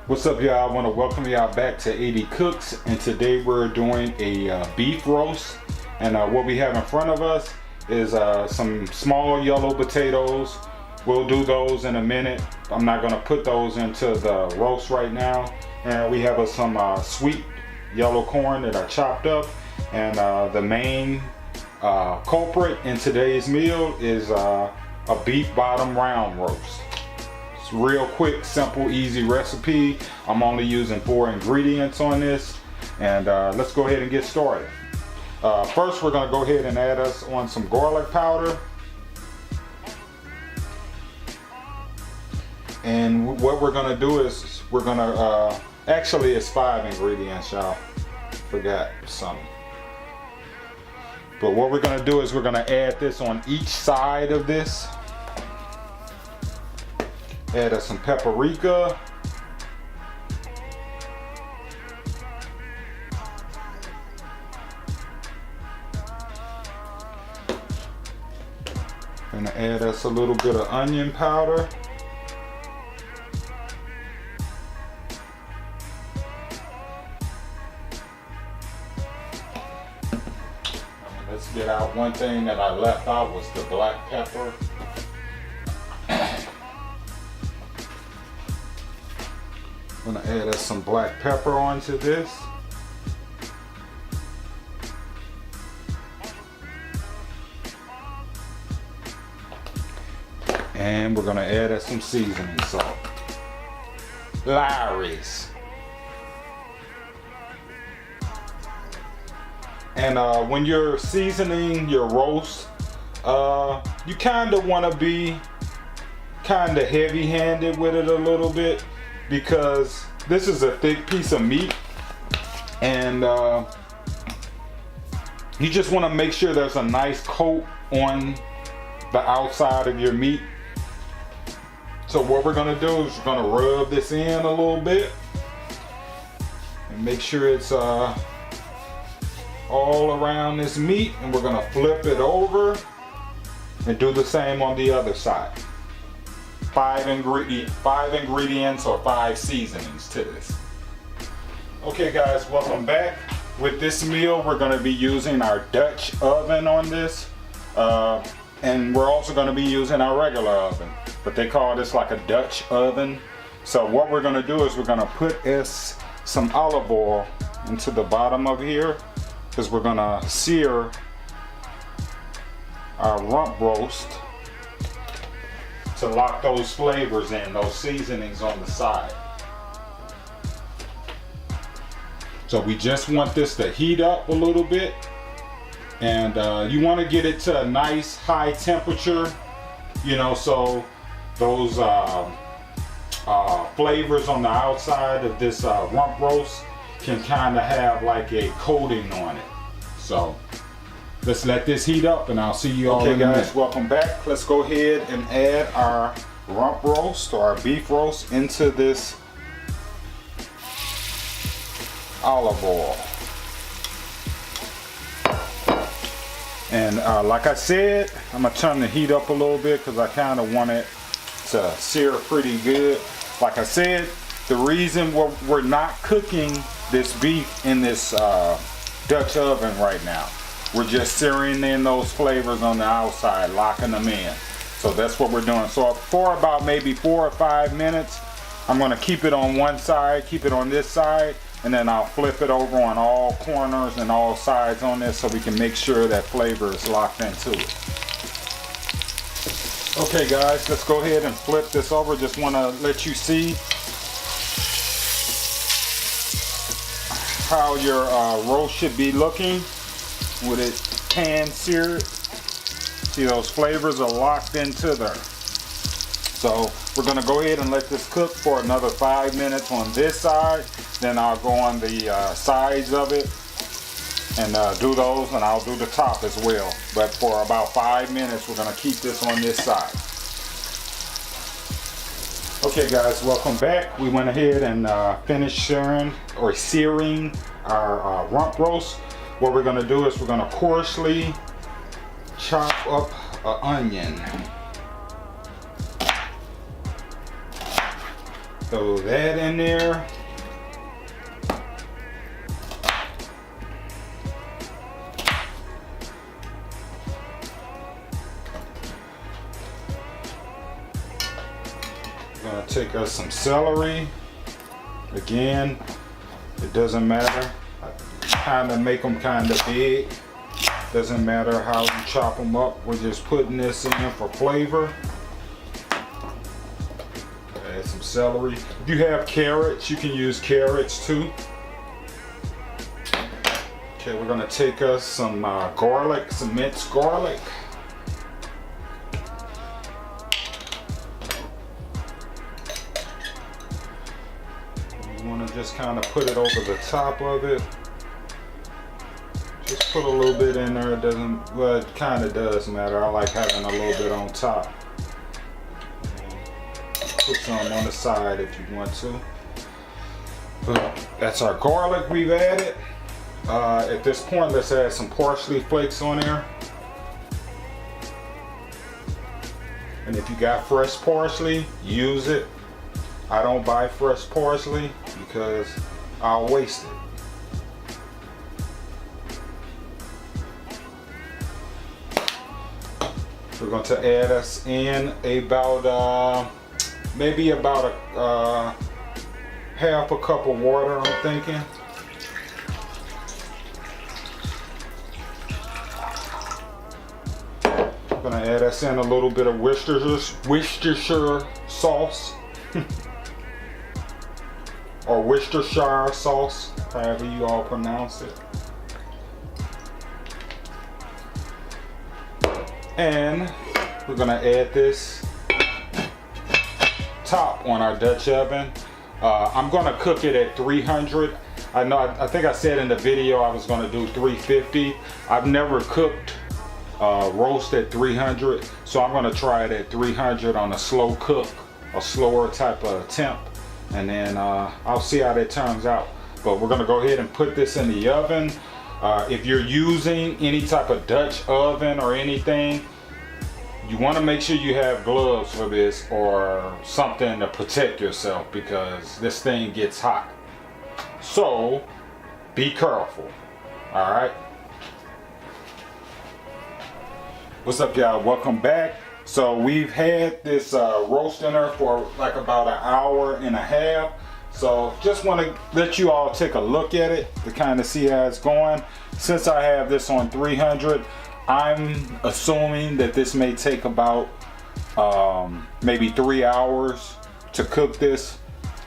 What's up, y'all? I want to welcome y'all back to 80 Cooks, and today we're doing a beef roast. And what we have in front of us is some small yellow potatoes. We'll do those in a minute. I'm not going to put those into the roast right now. And we have some sweet yellow corn that I chopped up. And the main culprit in today's meal is a beef bottom round roast. Real quick, simple, easy recipe. I'm only using 4 ingredients on this, and let's go ahead and get started. First, we're going to go ahead and add us on some garlic powder. And what we're going to do is we're going to actually it's 5 ingredients, y'all. Forgot something. But what we're going to do is we're going to add this on each side of this. Add us some paprika. Gonna add us a little bit of onion powder. Let's get out one thing that I left out was the black pepper. I'm gonna add us some black pepper onto this. And we're gonna add us some seasoning salt. Lawry's. And when you're seasoning your roast, you kind of want to be kind of heavy-handed with it a little bit, because this is a thick piece of meat, and you just want to make sure there's a nice coat on the outside of your meat. So what we're going to do is we're going to rub this in a little bit and make sure it's all around this meat, and we're going to flip it over and do the same on the other side. 5 ingredients or 5 seasonings to this. Okay guys, welcome back. With this meal we're going to be using our Dutch oven on this, and we're also going to be using our regular oven, but they call this like a Dutch oven. So what we're going to do is we're going to put some olive oil into the bottom of here, because we're going to sear our rump roast to lock those flavors in, those seasonings on the side. So we just want this to heat up a little bit, and you want to get it to a nice high temperature, you know, so those flavors on the outside of this rump roast can kind of have like a coating on it. So let's let this heat up, and I'll see you all in a minute. Okay guys, welcome back. Let's go ahead and add our rump roast or our beef roast into this olive oil. And like I said, I'm gonna turn the heat up a little bit because I kind of want it to sear pretty good. Like I said, the reason we're not cooking this beef in this Dutch oven right now, we're just searing in those flavors on the outside, locking them in. So that's what we're doing. So for about maybe 4 or 5 minutes, I'm going to keep it on one side, keep it on this side, and then I'll flip it over on all corners and all sides on this so we can make sure that flavor is locked into it. Okay guys, let's go ahead and flip this over. Just want to let you see how your roast should be looking with it pan seared. See, those flavors are locked into there. So we're going to go ahead and let this cook for another 5 minutes on this side. Then I'll go on the sides of it and do those, and I'll do the top as well. But for about 5 minutes we're going to keep this on this side. Okay guys, welcome back. We went ahead and finished searing our rump roast. What we're going to do is we're going to coarsely chop up an onion. Throw that in there. Gonna take us some celery. Again, it doesn't matter. I kind of make them kind of big. Doesn't matter how you chop them up. We're just putting this in for flavor. Add some celery. If you have carrots, you can use carrots too. Okay, we're gonna take us some garlic, some minced garlic. Just kind of put it over the top of it. Just put a little bit in there. It doesn't, well, it kind of does matter. I like having a little bit on top. Put some on the side if you want to. But that's our garlic we've added. At this point, let's add some parsley flakes on there. And if you got fresh parsley, use it. I don't buy fresh parsley because I'll waste it. We're going to add us in about maybe about a half a cup of water, I'm thinking. I'm going to add us in a little bit of Worcestershire sauce. Or Worcestershire sauce, however you all pronounce it. And we're gonna add this top on our Dutch oven. I'm gonna cook it at 300. I think I said in the video I was gonna do 350. I've never cooked roast at 300, so I'm gonna try it at 300 on a slow cook, a slower type of temp. And then I'll see how that turns out. But we're gonna go ahead and put this in the oven. If you're using any type of Dutch oven or anything, you wanna make sure you have gloves for this or something to protect yourself because this thing gets hot. So be careful, all right? What's up, y'all? Welcome back. So we've had this roast in there for like about an hour and a half. So just want to let you all take a look at it to kind of see how it's going. Since I have this on 300, I'm assuming that this may take about maybe 3 hours to cook this.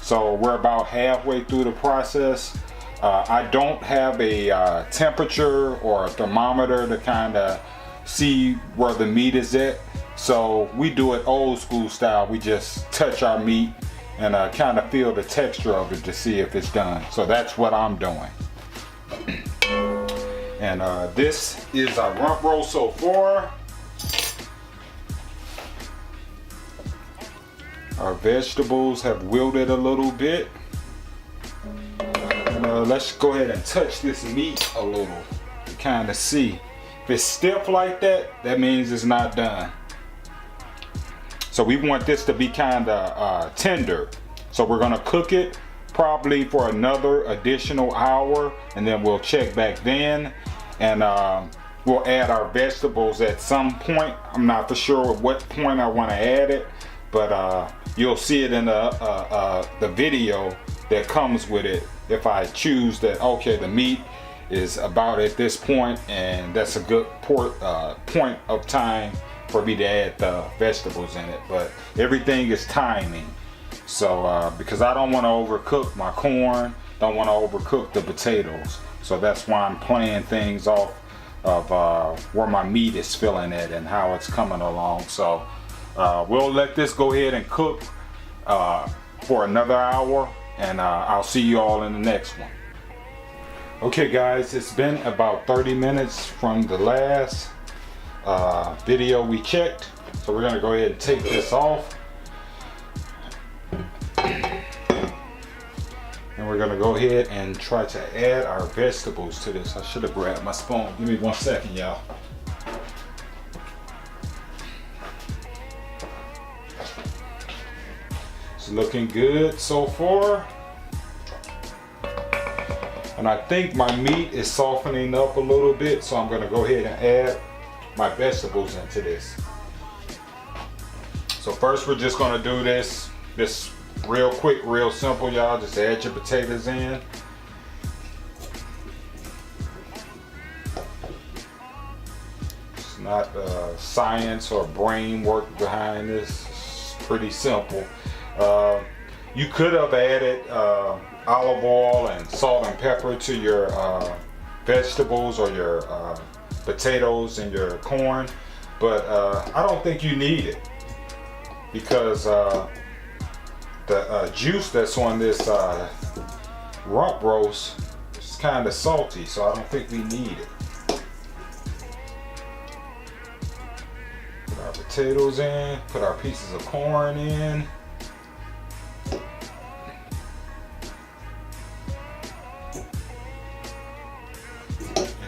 So we're about halfway through the process. I don't have a temperature or a thermometer to kind of see where the meat is at. So we do it old school style. We just touch our meat and kind of feel the texture of it to see if it's done. So that's what I'm doing. And this is our rump roast so far. Our vegetables have wilted a little bit. And let's go ahead and touch this meat a little to kind of see. If it's stiff like that, that means it's not done. So we want this to be kind of tender. So we're gonna cook it probably for another additional hour, and then we'll check back then. And we'll add our vegetables at some point. I'm not for sure at what point I wanna add it, but you'll see it in the video that comes with it. If I choose that, okay, the meat is about at this point, and that's a good point of time for me to add the vegetables in it. But everything is timing. So because I don't want to overcook my corn, don't want to overcook the potatoes. So that's why I'm playing things off of where my meat is filling it and how it's coming along. So we'll let this go ahead and cook for another hour, and I'll see you all in the next one. Okay guys, it's been about 30 minutes from the last video we checked. So we're gonna go ahead and take this off. And we're gonna go ahead and try to add our vegetables to this. I should have grabbed my spoon. Give me 1 second, y'all. It's looking good so far. And I think my meat is softening up a little bit, so I'm gonna go ahead and add my vegetables into this. So first we're just gonna do this real quick, real simple, y'all. Just add your potatoes in. It's not science or brain work behind this. It's pretty simple. You could have added olive oil and salt and pepper to your vegetables or your potatoes and your corn, but I don't think you need it, because the juice that's on this rump roast is kind of salty, so I don't think we need it. Put our potatoes in, put our pieces of corn in.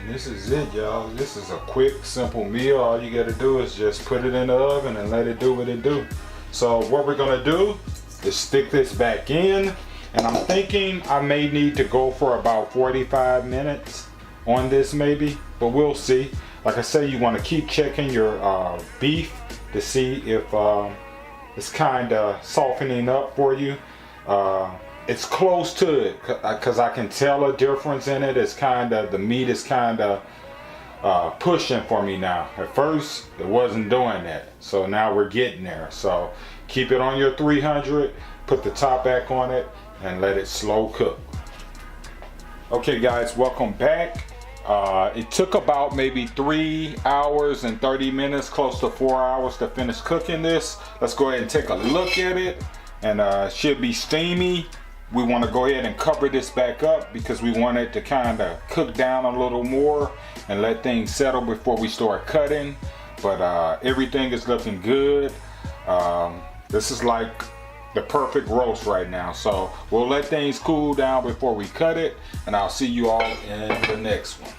This is it, y'all. This is a quick, simple meal. All you gotta do is just put it in the oven and let it do what it do. So what we're gonna do is stick this back in, and I'm thinking I may need to go for about 45 minutes on this maybe, but we'll see. Like I say, you wanna keep checking your beef to see if it's kinda softening up for you. It's close to it, because I can tell a difference in it. It's the meat is kinda pushing for me now. At first, it wasn't doing that. So now we're getting there. So keep it on your 300, put the top back on it, and let it slow cook. Okay guys, welcome back. It took about maybe 3 hours and 30 minutes, close to 4 hours to finish cooking this. Let's go ahead and take a look at it. And it should be steamy. We want to go ahead and cover this back up because we want it to kind of cook down a little more and let things settle before we start cutting. But everything is looking good. This is like the perfect roast right now. So we'll let things cool down before we cut it, and I'll see you all in the next one.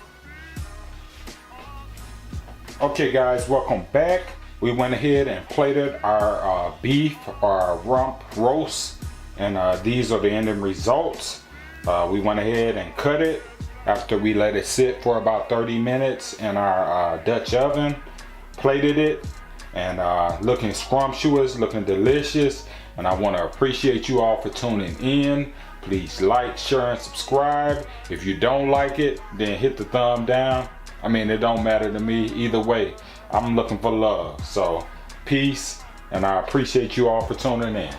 Okay guys, welcome back. We went ahead and plated our beef, our rump roast, and these are the ending results. We went ahead and cut it after we let it sit for about 30 minutes in our Dutch oven, plated it, and looking scrumptious, looking delicious. And I want to appreciate you all for tuning in. Please like, share, and subscribe. If you don't like it, then hit the thumb down. I mean, it don't matter to me either way. I'm looking for love. So peace, and I appreciate you all for tuning in.